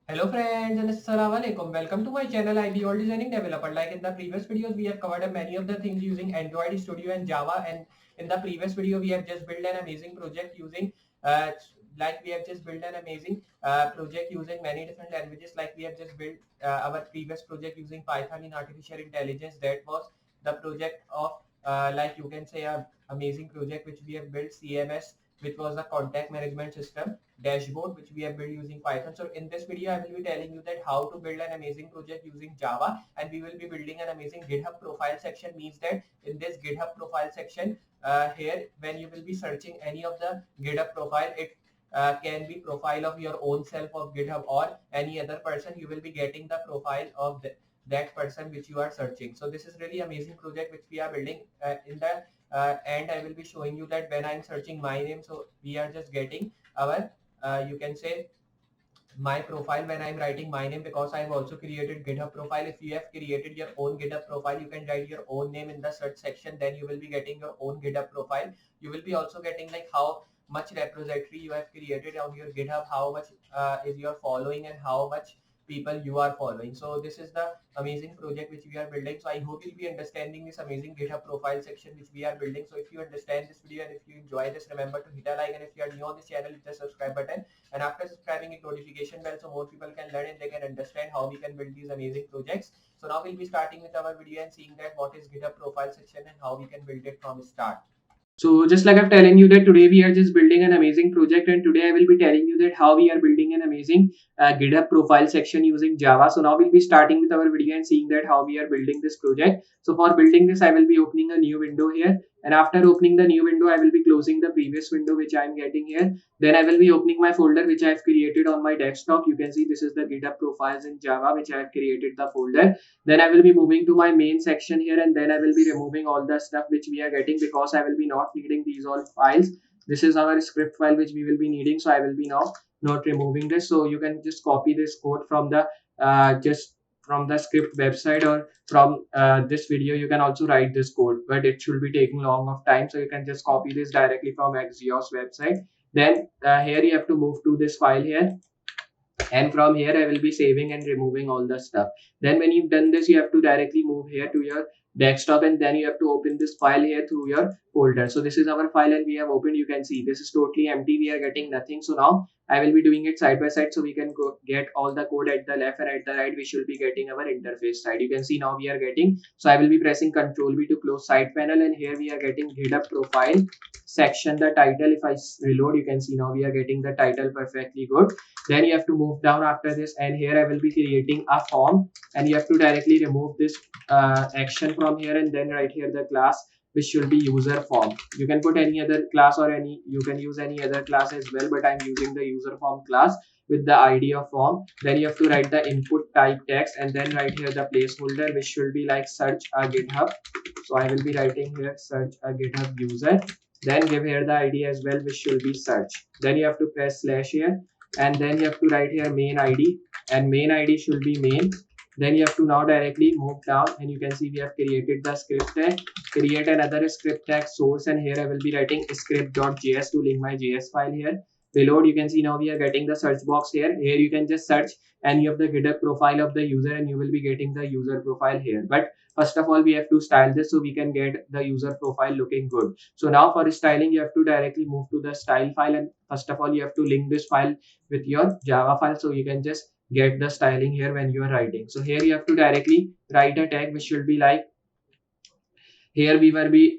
Hello friends and assalamu alaikum. Welcome to my channel Iballdesigningdeveloper. Like in the previous videos, we have covered many of the things using Android Studio and Java. And in the previous video, we have just built an amazing project using project using many different languages. Like we have just built our previous project using Python in artificial intelligence. That was the project of like you can say a amazing project which we have built CMS, which was the contact management system dashboard which we have built using Python. So in this video, I will be telling you that how to build an amazing project using Java, and we will be building an amazing GitHub profile section. Means that in this GitHub profile section, here when you will be searching any of the GitHub profile, it can be profile of your own self of GitHub or any other person. You will be getting the profile of that person which you are searching. So this is really amazing project which we are building in the and I will be showing you that when I'm searching my name, so we are just getting our you can say my profile when I'm writing my name, because I've also created GitHub profile. If you have created your own GitHub profile, you can write your own name in the search section. Then you will be getting your own GitHub profile. You will be also getting like how much repository you have created on your GitHub, how much is your following, and how much people you are following. So this is the amazing project which we are building. So I hope you'll be understanding this amazing GitHub profile section which we are building. So if you understand this video and if you enjoy this, remember to hit a like, and if you are new on this channel, hit the subscribe button, and after subscribing, hit notification bell so more people can learn and they can understand how we can build these amazing projects. So now we'll be starting with our video and seeing that what is GitHub profile section and how we can build it from start. So just like I'm telling you that today we are just building an amazing project, and today I will be telling you that how we are building an amazing GitHub profile section using Java. So now we'll be starting with our video and seeing that how we are building this project. So for building this, I will be opening a new window here, and after opening the new window, I will be closing the previous window which I am getting here. Then I will be opening my folder which I have created on my desktop. You can see this is the GitHub profiles in Java which I have created the folder. Then I will be moving to my main section here, and then I will be removing all the stuff which we are getting, because I will be not needing these all files. This is our script file which we will be needing, so I will be now not removing this. So you can just copy this code from the just from the script website, or from this video. You can also write this code, but it should be taking long of time, so you can just copy this directly from Axios website. Then here you have to move to this file here, and from here I will be saving and removing all the stuff. Then when you've done this, you have to directly move here to your desktop, and then you have to open this file here through your folder. So this is our file, and we have opened. You can see this is totally empty, we are getting nothing. So now I will be doing it side by side, so we can go get all the code at the left, and at the right we should be getting our interface side. You can see now we are getting, so I will be pressing Ctrl V to close side panel, and here we are getting GitHub profile section, the title. If I reload, you can see now we are getting the title perfectly good. Then you have to move down after this, and here I will be creating a form, and you have to directly remove this action from here, and then right here the class which should be user form. You can put any other class, or you can use any other class as well, but I'm using the user form class with the ID of form. Then you have to write the input type text, and then right here the placeholder which should be like search a GitHub. So I will be writing here search a GitHub user. Then give here the ID as well, which should be search. Then you have to press slash here, and then you have to write here main ID, and main ID should be main. Then you have to now directly move down, and you can see we have created the script tag. Create another script tag source, and here I will be writing script.js to link my JS file here. Reload, you can see now we are getting the search box here. Here you can just search any of the GitHub profile of the user, and you will be getting the user profile here. But first of all, we have to style this so we can get the user profile looking good. So now for styling, you have to directly move to the style file, and first of all, you have to link this file with your Java file, so you can just get the styling here when you are writing. So here you have to directly write a tag which should be like, here we will be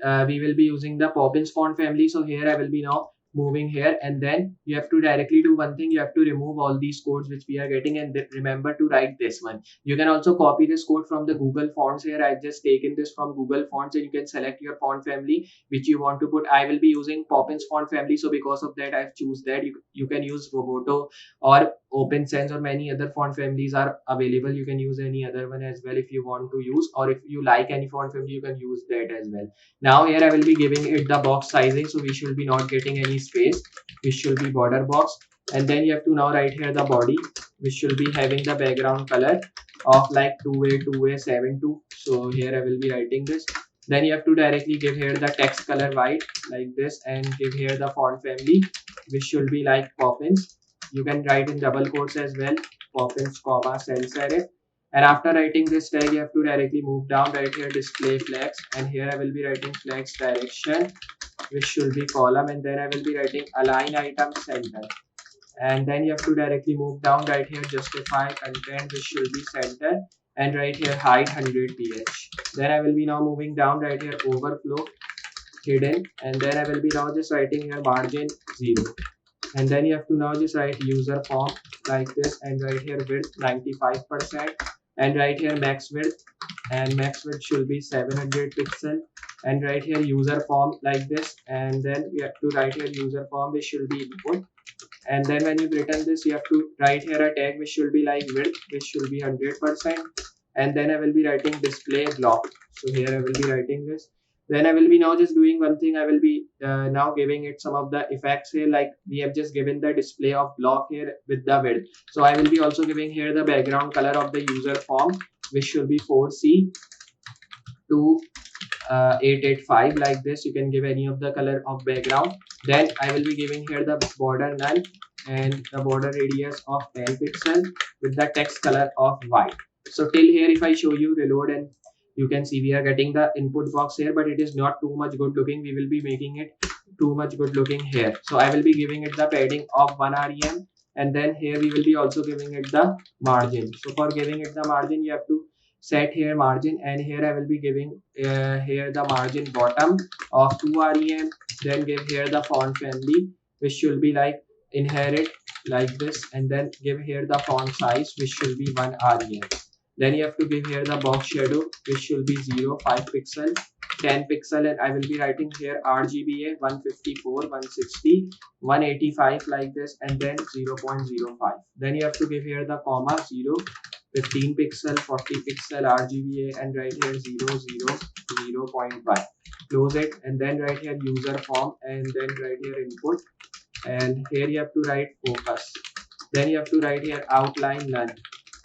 using the Poppins font family. So here I will be now moving here, and then you have to directly do one thing. You have to remove all these codes which we are getting, and remember to write this one. You can also copy this code from the Google fonts. Here I've just taken this from Google fonts, and you can select your font family which you want to put. I will be using Poppins font family, so because of that I've choose that. You can use Roboto or OpenSense, or many other font families are available. You can use any other one as well if you want to use, or if you like any font family, you can use that as well. Now here I will be giving it the box sizing, so we should be not getting any space. This should be border box, and then you have to now write here the body, which should be having the background color of like 2A72. So here I will be writing this. Then you have to directly give here the text color white like this, and give here the font family which should be like Poppins. You can write in double quotes as well. poppins, comma, sans serif. And after writing this tag, you have to directly move down right here, display flex, and here I will be writing flex direction, which should be column, and then I will be writing align item center. And then you have to directly move down right here, justify content, which should be center, and right here height 100 ph. Then I will be now moving down right here, overflow hidden, and then I will be now just writing here margin 0. And then you have to now just write user form like this, and right here width 95%, and right here max width, and max width should be 700 pixel, and right here user form like this, and then we have to write here user form, which should be input. And then when you've written this, you have to write here a tag which should be like width, which should be 100%, and then I will be writing display block. So here I will be writing this. Then I will be now just doing one thing. I will be now giving it some of the effects here, like we have just given the display of block here with the width. So I will be also giving here the background color of the user form, which should be 4C to 885 like this. You can give any of the color of background. Then I will be giving here the border null and the border radius of 10 pixel with the text color of white. So till here, if I show you reload, and you can see we are getting the input box here, but it is not too much good looking. We will be making it too much good looking here. So I will be giving it the padding of 1 rem, and then here we will be also giving it the margin. So for giving it the margin, you have to set here margin, and here I will be giving here the margin bottom of 2 rem. Then give here the font family, which should be like inherit like this, and then give here the font size, which should be 1 rem. Then you have to give here the box shadow, which should be 0, 5 pixel, 10 pixel, and I will be writing here RGBA 154, 160, 185 like this, and then 0.05. Then you have to give here the comma 0, 15 pixel, 40 pixel RGBA, and right here 0, 0, 0.5. Close it, and then right here user form, and then right here input, and here you have to write focus. Then you have to write here outline none.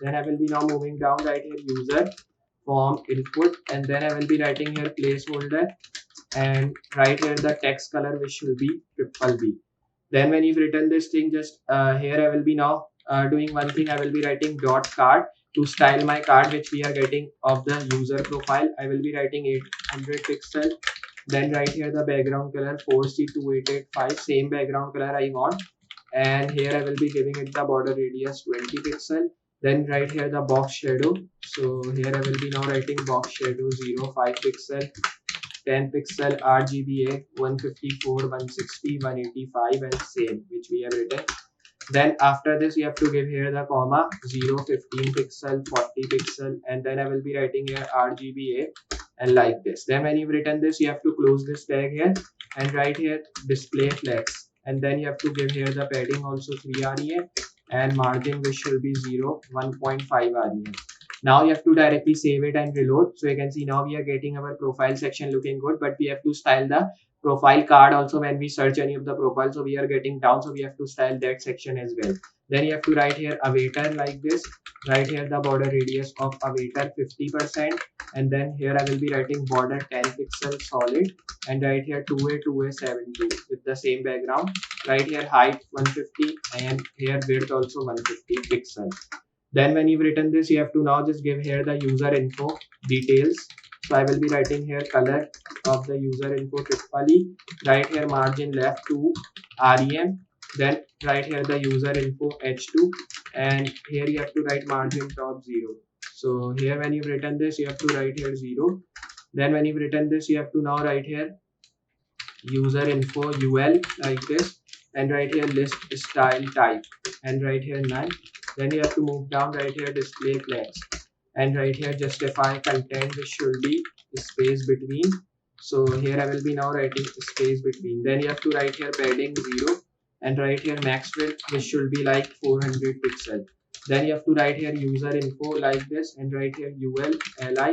Then I will be now moving down right here user form input, and then I will be writing here placeholder, and right here the text color, which should be triple B. Then when you've written this thing, just here I will be now doing one thing. I will be writing dot card to style my card, which we are getting of the user profile. I will be writing 800 pixel. Then right here the background color 4C2885, same background color I want. And here I will be giving it the border radius 20 pixel. Then right here the box shadow. So here I will be now writing box shadow 0, 5 pixel, 10 pixel RGBA 154, 160, 185, and same, which we have written. Then after this, you have to give here the comma 0, 15 pixel, 40 pixel, and then I will be writing here RGBA, and like this. Then when you've written this, you have to close this tag here and write here display flex, and then you have to give here the padding also 3 rem, and margin, which should be 0, 1.5 rem. Now you have to directly save it and reload. So you can see now we are getting our profile section looking good, but we have to style the profile card also when we search any of the profile. So we are getting down, so we have to style that section as well. Then you have to write here awaiter like this. Write here the border radius of awaiter 50%, and then here I will be writing border 10 pixel solid, and right here 2A 2A 72 with the same background. Right here height 150, and here width also 150 pixel. Then when you've written this, you have to now just give here the user info details. So I will be writing here color of the user info triple E. Write here margin left 2 rem. Then write here the user info h2, and here you have to write margin top 0. So here when you've written this, you have to write here 0. Then when you've written this, you have to now write here user info ul like this, and right here list style type, and right here none. Then you have to move down right here display flex, and right here justify content, which should be space between. So here I will be now writing space between. Then you have to write here padding 0, and right here max width, which should be like 400 pixel. Then you have to write here user info like this, and right here ul li,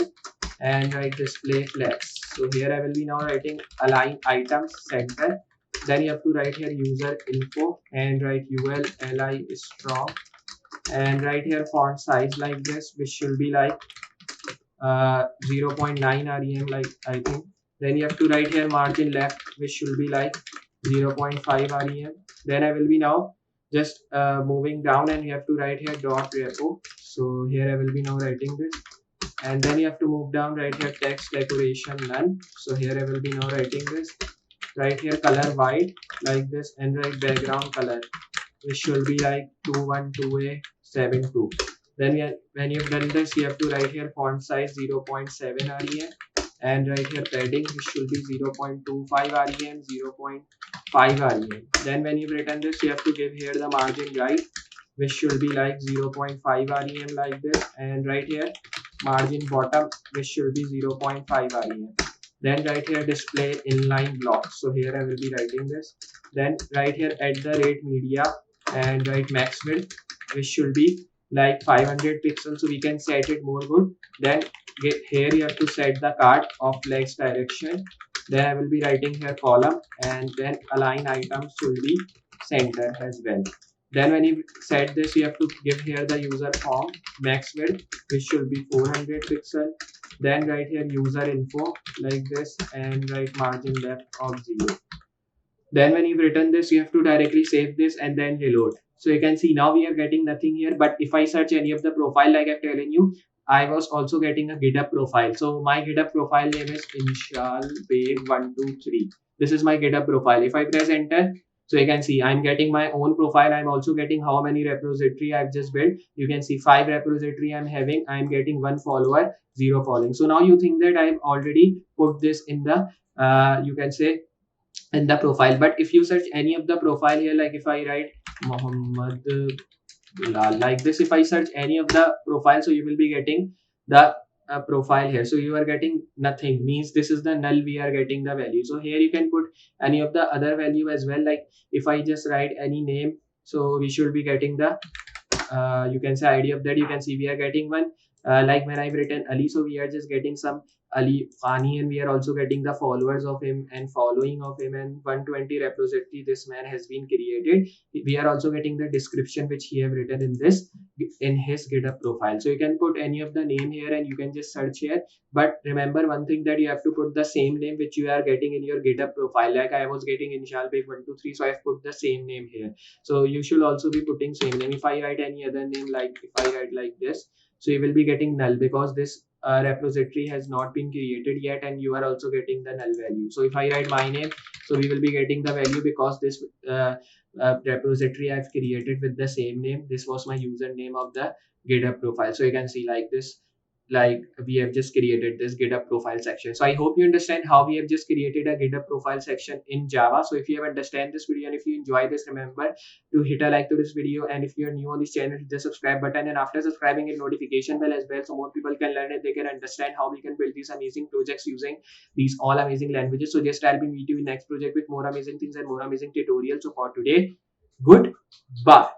and write display flex. So here I will be now writing align items center. Then you have to write here user info, and write ul li strong, and right here font size like this, which should be like 0.9 rem, like I think. Then you have to write here margin left, which should be like 0.5 rem. Then I will be now just moving down, and you have to write here dot repo. So here I will be now writing this, and then you have to move down, right here text decoration none. So here I will be now writing this, right here color white like this, and write background color, which should be like 212A72. Then when you've done this, you have to write here font size 0.7 rem, and write here padding, which should be 0.25 rem, 0.5 rem. Then when you've written this, you have to give here the margin right, which should be like 0.5 rem like this, and right here margin bottom, which should be 0.5 rem. Then right here display inline blocks. So here I will be writing this. Then right here at the rate media, and write max width, which should be like 500 pixels, so we can set it more good. Then here you have to set the card of legs direction. Then I will be writing here column, and then align items should be center as well. Then when you set this, you have to give here the user form max width, which should be 400 pixel. Then write here user info like this, and write margin left of 0. Then when you've written this, you have to directly save this and then reload. So you can see now we are getting nothing here. But if I search any of the profile, like I've telling you, I was also getting a GitHub profile. So my GitHub profile name is Inshal123. This is my GitHub profile. If I press enter, so you can see I'm getting my own profile. I'm also getting how many repository I've just built. You can see 5 repository I'm having. I'm getting 1 follower, 0 following. So now you think that I've already put this in the you can say in the profile. But if you search any of the profile here, like if I write Muhammad like this, if I search any of the profile, so you will be getting the profile here. So you are getting nothing, means this is the null, we are getting the value. So here you can put any of the other value as well. Like if I just write any name, so we should be getting the you can say ID of that. You can see we are getting one, like when I've written Ali, so we are just getting some Ali Fani, and we are also getting the followers of him and following of him, and 120 repository this man has been created. We are also getting the description which he have written in this, in his GitHub profile. So you can put any of the name here and you can just search here. But remember one thing, that you have to put the same name which you are getting in your GitHub profile. Like I was getting Inshalbeg123, so I've put the same name here. So you should also be putting same name. If I write any other name, like if I write like this, so you will be getting null, because this repository has not been created yet, and you are also getting the null value. So if I write my name, so we will be getting the value, because this repository I've created with the same name. This was my username of the GitHub profile. So you can see like this, like we have just created this GitHub profile section. So I hope you understand how we have just created a GitHub profile section in Java. So if you have understand this video and if you enjoy this, remember to hit a like to this video, and if you're new on this channel, hit the subscribe button, and after subscribing, hit notification bell as well, so more people can learn it. They can understand how we can build these amazing projects using these all amazing languages. So just I'll be meet you in next project with more amazing things and more amazing tutorials. So for today, good bye.